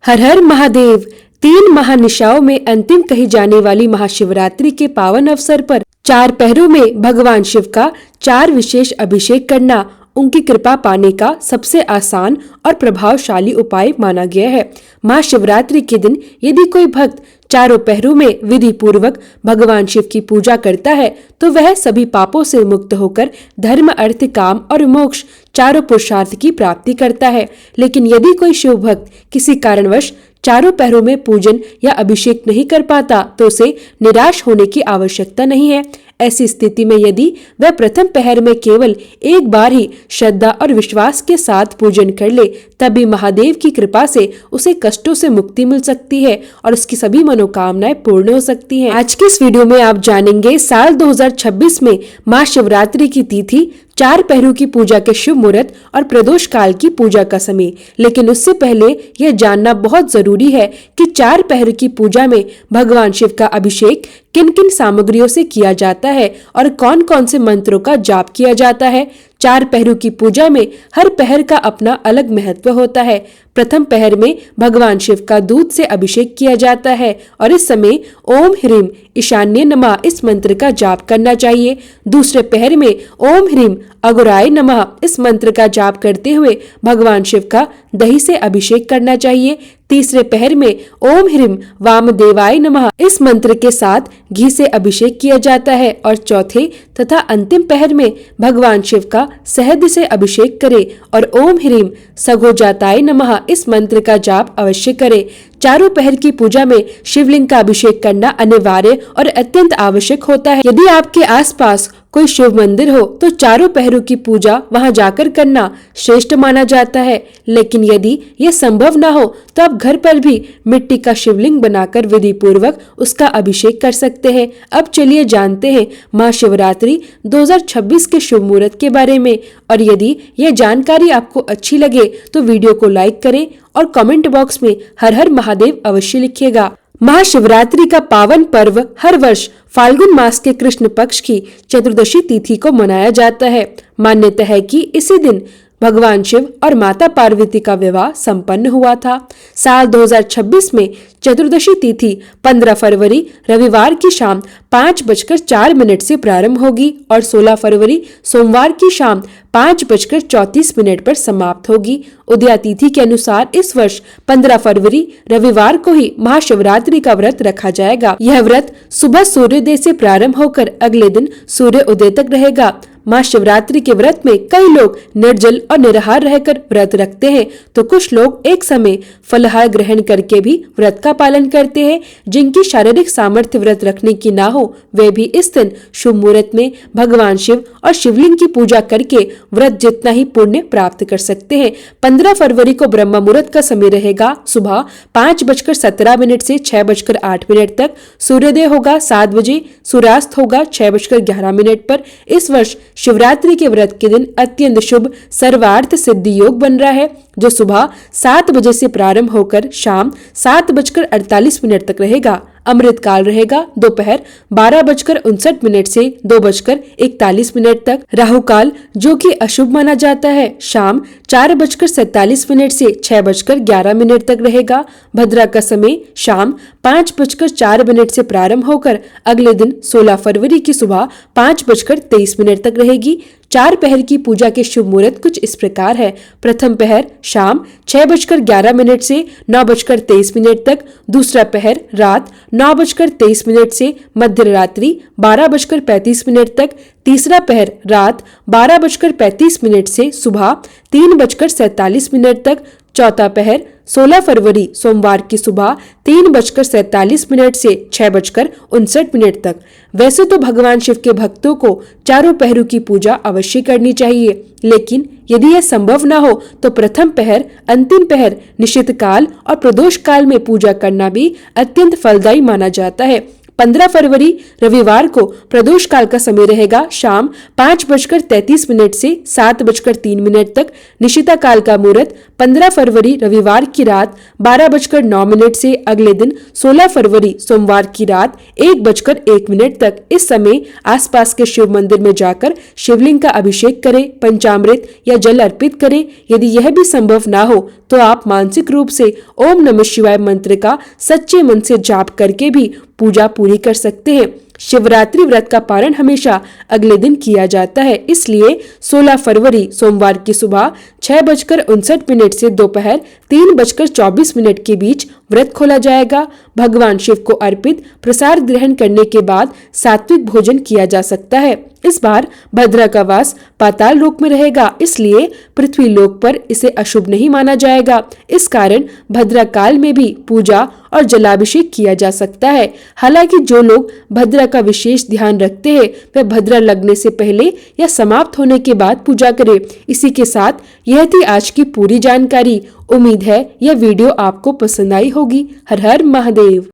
हर हर महादेव। 3 महानिशाओं में अंतिम कही जाने वाली महाशिवरात्रि के पावन अवसर पर 4 पहरों में भगवान शिव का 4 विशेष अभिषेक करना उनकी कृपा पाने का सबसे आसान और प्रभावशाली उपाय माना गया है। महाशिवरात्रि के दिन यदि कोई भक्त चारों पहरों में विधि पूर्वक भगवान शिव की पूजा करता है तो वह सभी पापों से मुक्त होकर धर्म, अर्थ, काम और मोक्ष चारों पुरुषार्थ की प्राप्ति करता है। लेकिन यदि कोई शिव भक्त किसी कारणवश चारों पहरों में पूजन या अभिषेक नहीं कर पाता तो उसे निराश होने की आवश्यकता नहीं है। ऐसी स्थिति में यदि वह प्रथम पहर में केवल एक बार ही श्रद्धा और विश्वास के साथ पूजन कर ले तब भी महादेव की कृपा से उसे कष्टों से मुक्ति मिल सकती है और उसकी सभी मनोकामनाएं पूर्ण हो सकती हैं। आज के इस वीडियो में आप जानेंगे साल 2026 में महाशिवरात्रि की तिथि, 4 पहरों की पूजा के शुभ मुहूर्त और प्रदोष काल की पूजा का समय। लेकिन उससे पहले यह जानना बहुत जरूरी है कि 4 पहर की पूजा में भगवान शिव का अभिषेक किन किन सामग्रियों से किया जाता है और कौन कौन से मंत्रों का जाप किया जाता है। 4 पहरों की पूजा में हर पहर का अपना अलग महत्व होता है। प्रथम पहर में भगवान शिव का दूध से अभिषेक किया जाता है और इस समय ओम ह्रीम ईशान्य नमः इस मंत्र का जाप करना चाहिए। दूसरे पहर में ओम ह्रीम अघोराय नमः इस मंत्र का जाप करते हुए भगवान शिव का दही से अभिषेक करना चाहिए। तीसरे पहर में ओम ह्रीम वामदेवाय नमः इस मंत्र के साथ घी से अभिषेक किया जाता है और चौथे तथा अंतिम पहर में भगवान शिव का शहद से अभिषेक करें और ओम ह्रीम सघोजाताय नमः इस मंत्र का जाप अवश्य करें। चारों पहर की पूजा में शिवलिंग का अभिषेक करना अनिवार्य और अत्यंत आवश्यक होता है। यदि आपके आसपास कोई शिव मंदिर हो तो चारों पहरों की पूजा वहां जाकर करना श्रेष्ठ माना जाता है। लेकिन यदि यह संभव न हो तो आप घर पर भी मिट्टी का शिवलिंग बनाकर विधि पूर्वक उसका अभिषेक कर सकते हैं। अब चलिए जानते हैं महाशिवरात्रि 2026 के शुभ मुहूर्त के बारे में। और यदि यह जानकारी आपको अच्छी लगे तो वीडियो को लाइक करें और कमेंट बॉक्स में हर हर महादेव अवश्य लिखिएगा। महाशिवरात्रि का पावन पर्व हर वर्ष फाल्गुन मास के कृष्ण पक्ष की चतुर्दशी तिथि को मनाया जाता है। मान्यता है कि इसी दिन भगवान शिव और माता पार्वती का विवाह संपन्न हुआ था। साल 2026 में चतुर्दशी तिथि 15 फरवरी रविवार की शाम 5:04 से प्रारंभ होगी और 16 फरवरी सोमवार की शाम 5:34 पर समाप्त होगी। उदया तिथि के अनुसार इस वर्ष 15 फरवरी रविवार को ही महाशिवरात्रि का व्रत रखा जाएगा। यह व्रत सुबह सूर्योदय से प्रारंभ होकर अगले दिन सूर्य उदय तक रहेगा। महाशिवरात्रि के व्रत में कई लोग निर्जल और निराहार रहकर व्रत रखते हैं तो कुछ लोग एक समय फलाहार ग्रहण करके भी व्रत का पालन करते हैं। जिनकी शारीरिक सामर्थ्य व्रत रखने की ना हो वे भी इस दिन शुभ मुहूर्त में भगवान शिव और शिवलिंग की पूजा करके व्रत जितना ही पुण्य प्राप्त कर सकते हैं। 15 फरवरी को ब्रह्म मुहूर्त का समय रहेगा। सुबह 5:17 से 6:08 तक सूर्योदय होगा। 7 बजे सूर्यास्त होगा 6:11 पर। इस वर्ष शिवरात्रि के व्रत के दिन अत्यंत शुभ सर्वार्थ सिद्धि योग बन रहा है जो सुबह 7 बजे से प्रारंभ होकर शाम 7:48 तक रहेगा। अमृत काल रहेगा दोपहर 12:59 से 2:41 तक। राहु काल जो कि अशुभ माना जाता है शाम 4:47 से 6:11 तक रहेगा। भद्रा का समय शाम 5:04 से प्रारंभ होकर अगले दिन 16 फरवरी की सुबह 5:23 तक रहेगी। 4 पहर की पूजा के शुभ मुहूर्त कुछ इस प्रकार है। प्रथम पहर शाम 6:11 से 9:23 तक। दूसरा पहर रात 9:23 से मध्य रात्रि 12:35 तक। तीसरा पहर रात 12:35 से सुबह 3:47 तक। चौथा पहर 16 फरवरी सोमवार की सुबह 3:47 से 6:59 तक। वैसे तो भगवान शिव के भक्तों को चारों पहरों की पूजा अवश्य करनी चाहिए, लेकिन यदि यह संभव न हो तो प्रथम पहर, अंतिम पहर, निशित काल और प्रदोष काल में पूजा करना भी अत्यंत फलदायी माना जाता है। 15 फरवरी रविवार को प्रदोष काल का समय रहेगा शाम 5:33 से 7:03 तक। निशिता काल का मुहूर्त 15 फरवरी रविवार की रात 12:09 से अगले दिन 16 फरवरी सोमवार की रात 1:01 तक। इस समय आसपास के शिव मंदिर में जाकर शिवलिंग का अभिषेक करें, पंचामृत या जल अर्पित करें। यदि यह भी संभव ना हो तो आप मानसिक रूप से ओम नमः शिवाय मंत्र का सच्चे मन से जाप करके भी पूजा पूरी कर सकते हैं। शिवरात्रि व्रत का पारण हमेशा अगले दिन किया जाता है, इसलिए 16 फरवरी सोमवार की सुबह 6:59 से दोपहर 3:24 के बीच व्रत खोला जाएगा। भगवान शिव को अर्पित प्रसाद ग्रहण करने के बाद सात्विक भोजन किया जा सकता है। इस बार भद्रा का वास पाताल लोक में रहेगा, इसलिए पृथ्वी लोक पर इसे अशुभ नहीं माना जाएगा। इस कारण भद्रा काल में भी पूजा और जलाभिषेक किया जा सकता है। हालांकि जो लोग भद्रा का विशेष ध्यान रखते हैं वे भद्रा लगने से पहले या समाप्त होने के बाद पूजा करें। इसी के साथ यह थी आज की पूरी जानकारी। उम्मीद है यह वीडियो आपको पसंद आई होगी। हर हर महादेव।